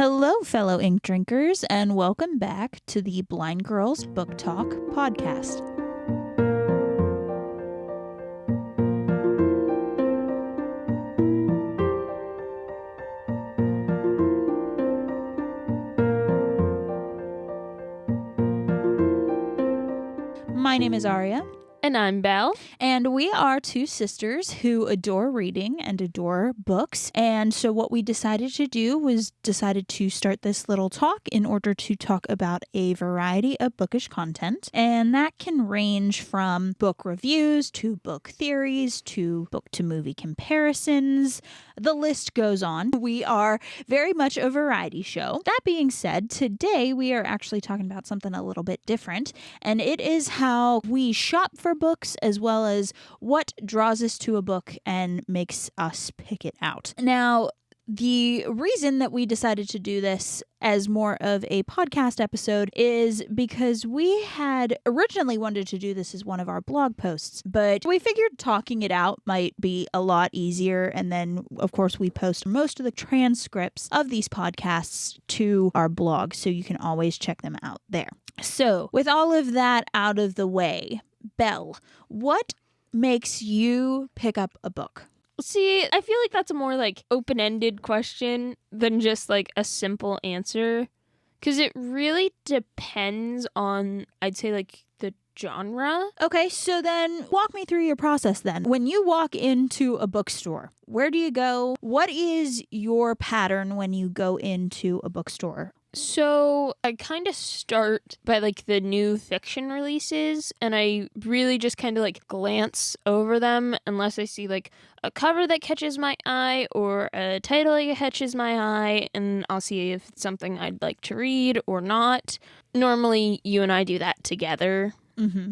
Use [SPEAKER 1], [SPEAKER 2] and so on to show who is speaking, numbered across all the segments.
[SPEAKER 1] Hello, fellow ink drinkers, and welcome back to the Blind Girls Book Talk podcast. My name is Aria.
[SPEAKER 2] And I'm Belle.
[SPEAKER 1] And we are two sisters who adore reading and adore books. And so what we decided to do was decided to start this little talk in order to talk about a variety of bookish content. And that can range from book reviews to book theories to book to movie comparisons. The list goes on. We are very much a variety show. That being said, today we are actually talking about something a little bit different. And it is how we shop for books, as well as what draws us to a book and makes us pick it out. Now, the reason that we decided to do this as more of a podcast episode is because we had originally wanted to do this as one of our blog posts, but we figured talking it out might be a lot easier. And then, of course, we post most of the transcripts of these podcasts to our blog, so you can always check them out there. So, with all of that out of the way, Belle, what makes you pick up a book?
[SPEAKER 2] See, I feel like that's a more open-ended question than just a simple answer, because it really depends on, I'd say, the genre.
[SPEAKER 1] Okay, so then walk me through your process then. When you walk into a bookstore, where do you go? What is your pattern when you go into a bookstore?
[SPEAKER 2] So I kind of start by the new fiction releases, and I really just kind of glance over them unless I see a cover that catches my eye or a title that catches my eye, and I'll see if it's something I'd like to read or not. Normally you and I do that together.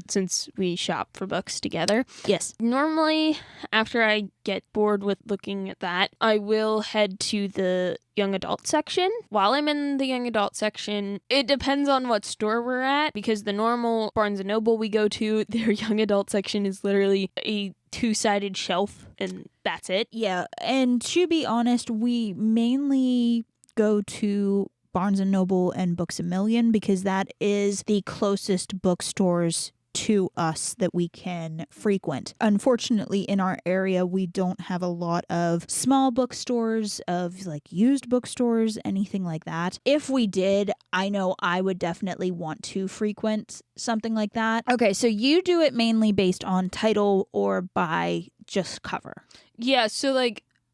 [SPEAKER 2] Since we shop for books together.
[SPEAKER 1] Yes.
[SPEAKER 2] Normally, after I get bored with looking at that, I will head to the young adult section. While I'm in the young adult section, it depends on what store we're at, because the normal Barnes & Noble we go to, their young adult section is literally a two-sided shelf, and that's it.
[SPEAKER 1] Yeah, and to be honest, we mainly go to Barnes & Noble and Books A Million because that is the closest bookstores to us that we can frequent. Unfortunately, in our area, we don't have a lot of small bookstores, of used bookstores, anything like that. If we did, I know I would definitely want to frequent something like that. Okay, so you do it mainly based on title or by just cover.
[SPEAKER 2] Yeah, so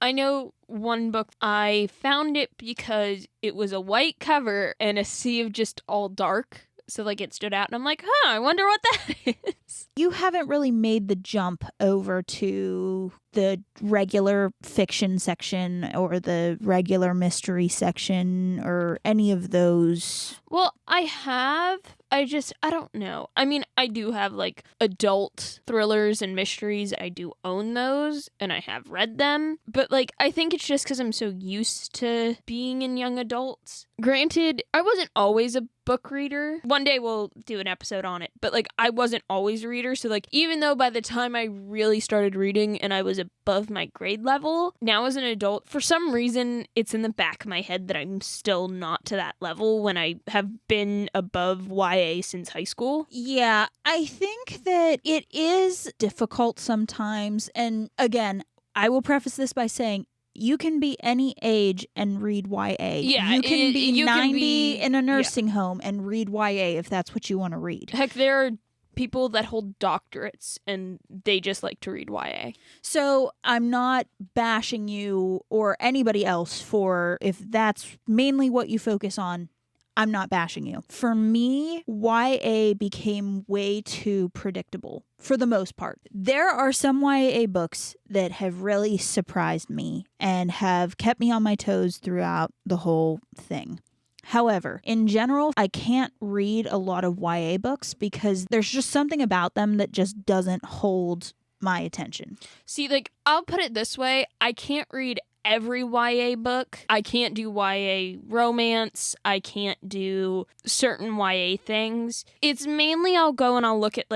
[SPEAKER 2] I know one book, I found it because it was a white cover and a sea of just all dark. So it stood out and I'm like, I wonder what that is.
[SPEAKER 1] You haven't really made the jump over to the regular fiction section or the regular mystery section or any of those.
[SPEAKER 2] Well, I have. I don't know. I mean, I do have adult thrillers and mysteries. I do own those and I have read them. But I think it's just because I'm so used to being in young adults. Granted, I wasn't always a book reader. One day we'll do an episode on it. But I wasn't always a reader. So even though by the time I really started reading and I was above my grade level, now as an adult, for some reason, it's in the back of my head that I'm still not to that level when I have been above YA since high school.
[SPEAKER 1] Yeah, I think that it is difficult sometimes. And again, I will preface this by saying, you can be any age and read YA.
[SPEAKER 2] Yeah,
[SPEAKER 1] you can be 90 in a nursing
[SPEAKER 2] yeah.
[SPEAKER 1] home and read YA if that's what you want to read.
[SPEAKER 2] Heck, there are people that hold doctorates and they just like to read YA.
[SPEAKER 1] So I'm not bashing you or anybody else for if that's mainly what you focus on. I'm not bashing you. For me, YA became way too predictable for the most part. There are some YA books that have really surprised me and have kept me on my toes throughout the whole thing. However, in general, I can't read a lot of YA books because there's just something about them that just doesn't hold my attention.
[SPEAKER 2] See, I'll put it this way. I can't read every YA book. I can't do YA romance. I can't do certain YA things. It's mainly I'll go and I'll look at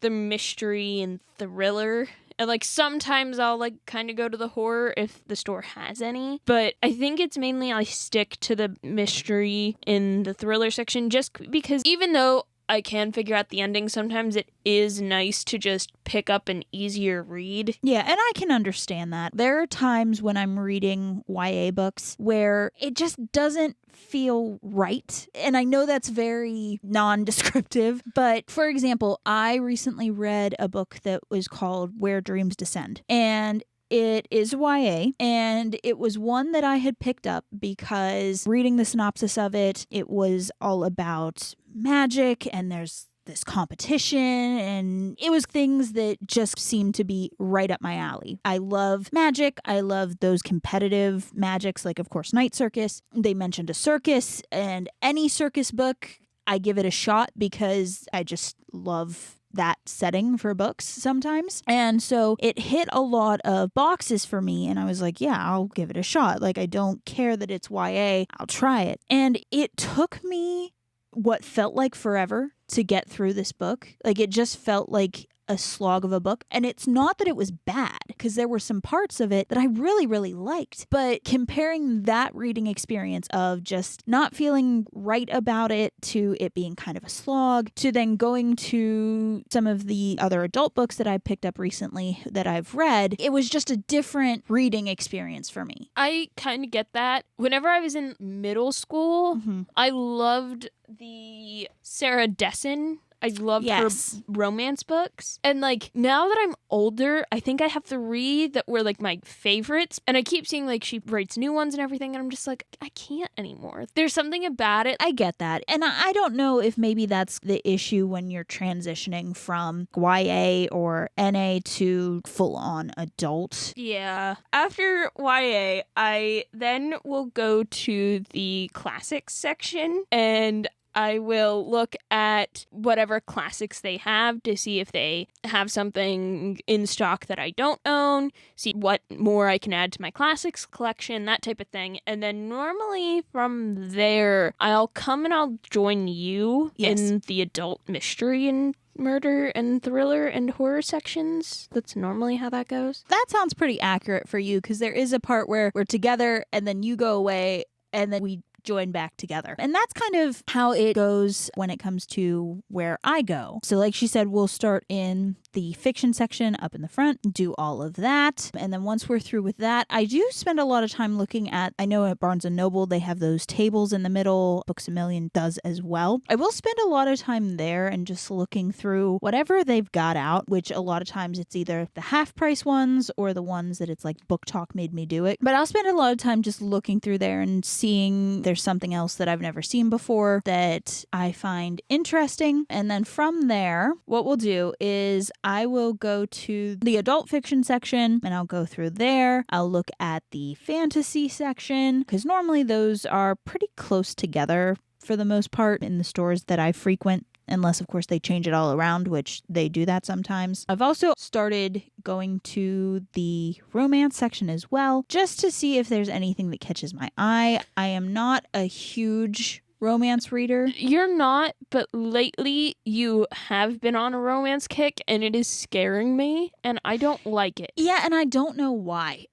[SPEAKER 2] the mystery and thriller And like sometimes I'll like kind of go to the horror if the store has any. But I think it's mainly I stick to the mystery in the thriller section just because even though I can figure out the ending, sometimes it is nice to just pick up an easier read.
[SPEAKER 1] Yeah, and I can understand that. There are times when I'm reading YA books where it just doesn't feel right. And I know that's very non-descriptive, but for example, I recently read a book that was called Where Dreams Descend. And it is YA, and it was one that I had picked up because reading the synopsis of it, it was all about magic, and there's this competition, and it was things that just seemed to be right up my alley. I love magic. I love those competitive magics, like, of course, Night Circus. They mentioned a circus, and any circus book, I give it a shot because I just love that setting for books sometimes. And so it hit a lot of boxes for me, and I was like, yeah, I'll give it a shot. Like, I don't care that it's YA. I'll try it. And it took me what felt like forever to get through this book. Like, it just felt like a slog of a book. And it's not that it was bad, because there were some parts of it that I really, really liked. But comparing that reading experience of just not feeling right about it to it being kind of a slog to then going to some of the other adult books that I picked up recently that I've read, it was just a different reading experience for me.
[SPEAKER 2] I kind of get that. Whenever I was in middle school, I loved the Sarah Dessen. I loved her romance books. And like now that I'm older, I think I have 3 that were like my favorites. And I keep seeing like she writes new ones and everything. And I'm just like, I can't anymore. There's something about it.
[SPEAKER 1] I get that. And I don't know if maybe that's the issue when you're transitioning from YA or NA to full on adult.
[SPEAKER 2] Yeah. After YA, I then will go to the classics section, and I will look at whatever classics they have to see if they have something in stock that I don't own, see what more I can add to my classics collection, that type of thing. And then normally from there, I'll come and I'll join you in the adult mystery and murder and thriller and horror sections. That's normally how that goes.
[SPEAKER 1] That sounds pretty accurate for you, because there is a part where we're together and then you go away and then we join back together. And that's kind of how it goes when it comes to where I go. So like she said, we'll start in the fiction section up in the front, do all of that. And then once we're through with that, I do spend a lot of time looking at, I know at Barnes & Noble, they have those tables in the middle. Books A Million does as well. I will spend a lot of time there and just looking through whatever they've got out, which a lot of times it's either the half price ones or the ones that it's like Book Talk made me do it. But I'll spend a lot of time just looking through there and seeing there's something else that I've never seen before that I find interesting. And then from there, what we'll do is I will go to the adult fiction section and I'll go through there. I'll look at the fantasy section, because normally those are pretty close together for the most part in the stores that I frequent. Unless, of course, they change it all around, which they do that sometimes. I've also started going to the romance section as well, just to see if there's anything that catches my eye. I am not a huge romance reader.
[SPEAKER 2] You're not, but lately you have been on a romance kick, and it is scaring me, and I don't like it.
[SPEAKER 1] Yeah, and I don't know why.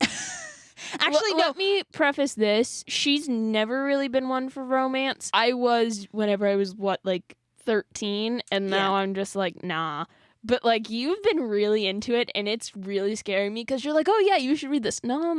[SPEAKER 1] Actually, no.
[SPEAKER 2] Let me preface this. She's never really been one for romance. I was, whenever I was, 13, and now I'm just like, nah. But like, you've been really into it, and it's really scaring me because you're like, oh yeah, you should read this. No,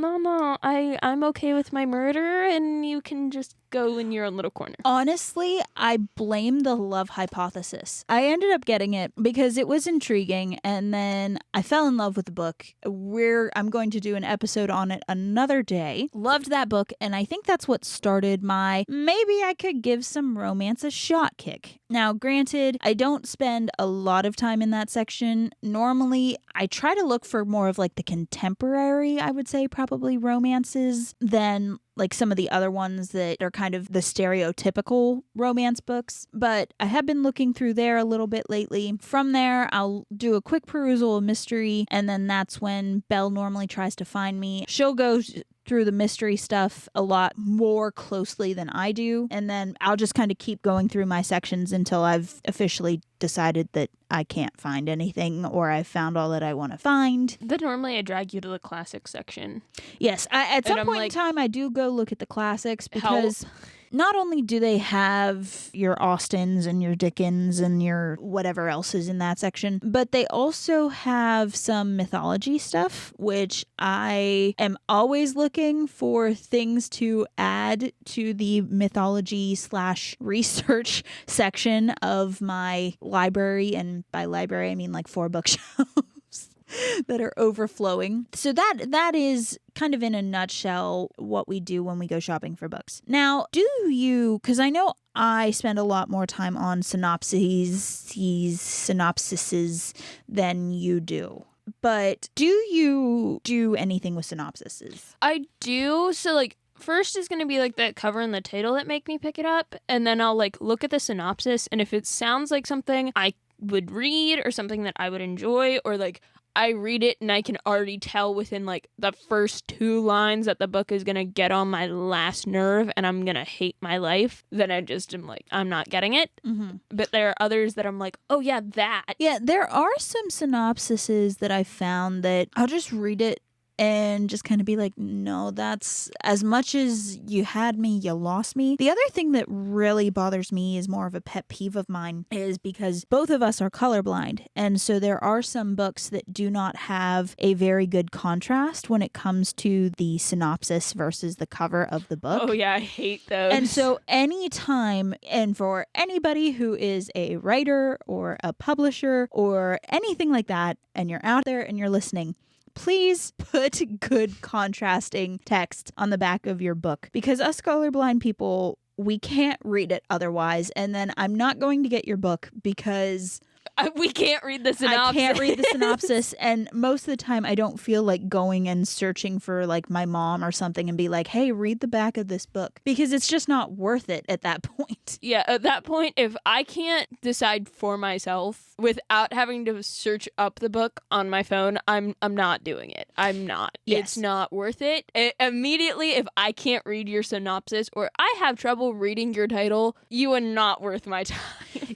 [SPEAKER 2] I'm okay with my murder, and you can just go in your own little corner.
[SPEAKER 1] Honestly, I blame the love hypothesis. I ended up getting it because it was intriguing, and then I fell in love with the book. I'm going to do an episode on it another day. Loved that book, and I think that's what started my maybe I could give some romance a shot kick. Now, granted, I don't spend a lot of time in that section. Normally, I try to look for more of like the contemporary, I would say, probably romances than like some of the other ones that are kind of the stereotypical romance books. But I have been looking through there a little bit lately. From there, I'll do a quick perusal of mystery, and then that's when Belle normally tries to find me. She'll go through the mystery stuff a lot more closely than I do. And then I'll just kind of keep going through my sections until I've officially decided that I can't find anything or I've found all that I want to find.
[SPEAKER 2] Then normally I drag you to the classics section.
[SPEAKER 1] Yes, at some point in time, I do go look at the classics because not only do they have your Austens and your Dickens and your whatever else is in that section, but they also have some mythology stuff, which I am always looking for things to add to the mythology / research section of my library. And by library, I mean like 4 bookshelves that are overflowing. So that is kind of in a nutshell what we do when we go shopping for books. Now, because I know I spend a lot more time on synopsises than you do. But do you do anything with synopsises?
[SPEAKER 2] I do. So like first is going to be like the cover and the title that make me pick it up. And then I'll like look at the synopsis. And if it sounds like something I would read or something that I would enjoy, or like I read it and I can already tell within like the first 2 lines that the book is going to get on my last nerve and I'm going to hate my life, then I just am like, I'm not getting it. Mm-hmm. But there are others that I'm like, oh yeah, that.
[SPEAKER 1] Yeah, there are some synopsises that I found that I'll just read it and just kind of be like, no, that's as much as you had me, you lost me. The other thing that really bothers me is more of a pet peeve of mine is because both of us are colorblind. And so there are some books that do not have a very good contrast when it comes to the synopsis versus the cover of the book.
[SPEAKER 2] Oh yeah, I hate those.
[SPEAKER 1] And so anytime, and for anybody who is a writer or a publisher or anything like that, and you're out there and you're listening, please put good contrasting text on the back of your book, because us colorblind people, we can't read it otherwise. And then I'm not going to get your book because
[SPEAKER 2] we can't read the synopsis.
[SPEAKER 1] I can't read the synopsis. And most of the time I don't feel like going and searching for like my mom or something and be like, hey, read the back of this book, because it's just not worth it at that point.
[SPEAKER 2] Yeah, at that point, if I can't decide for myself without having to search up the book on my phone, I'm not doing it. I'm not.
[SPEAKER 1] Yes.
[SPEAKER 2] It's not worth it. Immediately, if I can't read your synopsis or I have trouble reading your title, you are not worth my time.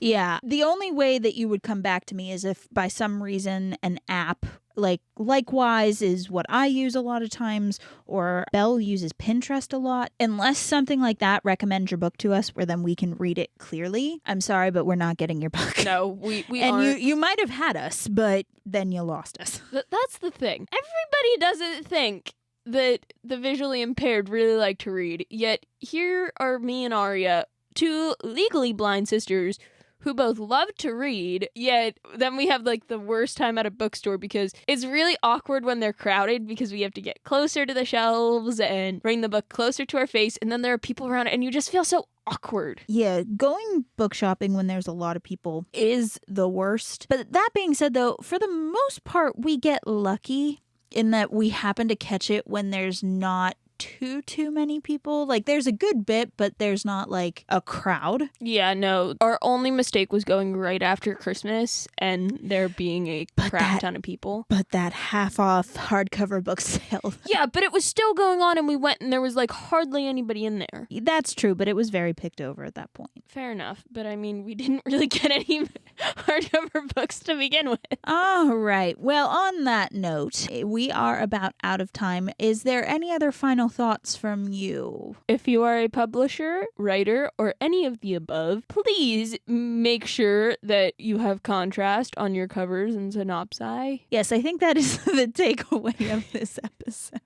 [SPEAKER 1] Yeah. The only way that you would come back to me is if by some reason an app like Likewise is what I use a lot of times, or Belle uses Pinterest a lot. Unless something like that recommends your book to us where then we can read it clearly. I'm sorry, but we're not getting your book.
[SPEAKER 2] No, we
[SPEAKER 1] and
[SPEAKER 2] aren't.
[SPEAKER 1] you might have had us, but then you lost us.
[SPEAKER 2] That's the thing. Everybody doesn't think that the visually impaired really like to read, yet here are me and Aria, 2 legally blind sisters who both love to read, yet then we have like the worst time at a bookstore because it's really awkward when they're crowded because we have to get closer to the shelves and bring the book closer to our face, and then there are people around and you just feel so awkward.
[SPEAKER 1] Yeah, going book shopping when there's a lot of people is the worst. But that being said though, for the most part we get lucky in that we happen to catch it when there's not too many people. Like there's a good bit, but there's not like a crowd.
[SPEAKER 2] Yeah, no. Our only mistake was going right after Christmas and there being a crap ton of people.
[SPEAKER 1] But that half off hardcover book sale.
[SPEAKER 2] Yeah, but it was still going on and we went and there was like hardly anybody in there.
[SPEAKER 1] That's true, but it was very picked over at that point.
[SPEAKER 2] Fair enough. But I mean, we didn't really get any hardcover books to begin with.
[SPEAKER 1] All right. Well, on that note, we are about out of time. Is there any other final thoughts from you?
[SPEAKER 2] If you are a publisher, writer, or any of the above, please make sure that you have contrast on your covers and synopsi.
[SPEAKER 1] Yes, I think that is the takeaway of this episode.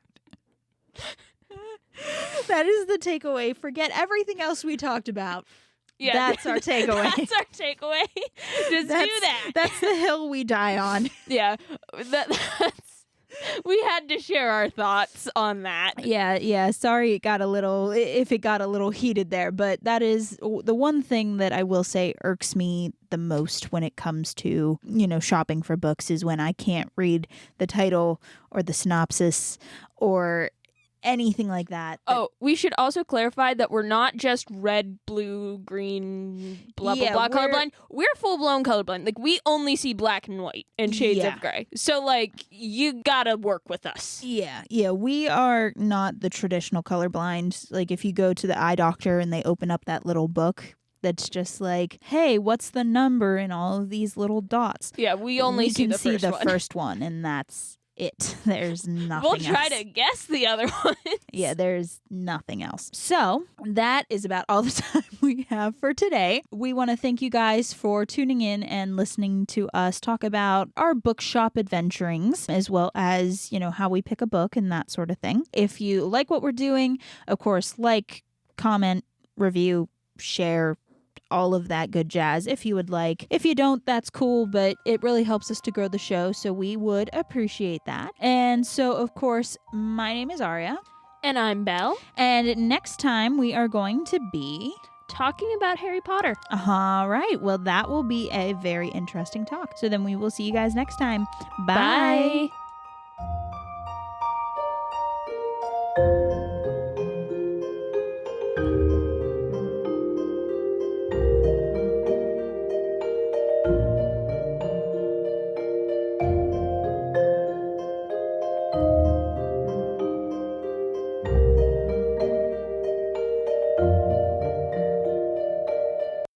[SPEAKER 1] That is the takeaway. Forget everything else we talked about. Yeah, that's our takeaway.
[SPEAKER 2] That's our takeaway. Just do that.
[SPEAKER 1] That's the hill we die on.
[SPEAKER 2] Yeah, that's. We had to share our thoughts on that.
[SPEAKER 1] Yeah. Sorry if it got a little heated there, but that is the one thing that I will say irks me the most when it comes to, shopping for books is when I can't read the title or the synopsis or anything like that.
[SPEAKER 2] Oh, we should also clarify that we're not just red, blue, green, blah, blah, blah colorblind. We're full-blown colorblind. Like, we only see black and white and shades of gray. So, like, you gotta work with us.
[SPEAKER 1] Yeah, we are not the traditional colorblind. Like, if you go to the eye doctor and they open up that little book that's just like, hey, what's the number in all of these little dots?
[SPEAKER 2] Yeah, we only see the first one.
[SPEAKER 1] First one, and that's it. There's nothing
[SPEAKER 2] We'll try to guess the other ones.
[SPEAKER 1] Yeah, there's nothing else. So that is about all the time we have for today. We want to thank you guys for tuning in and listening to us talk about our bookshop adventurings, as well as, how we pick a book and that sort of thing. If you like what we're doing, of course, like, comment, review, share, all of that good jazz if you would like. If you don't, that's cool, but it really helps us to grow the show, so we would appreciate that. And so, of course, my name is Aria.
[SPEAKER 2] And I'm Belle.
[SPEAKER 1] And next time we are going to be
[SPEAKER 2] talking about Harry Potter.
[SPEAKER 1] All right. Well, that will be a very interesting talk. So then we will see you guys next time. Bye.
[SPEAKER 2] Bye.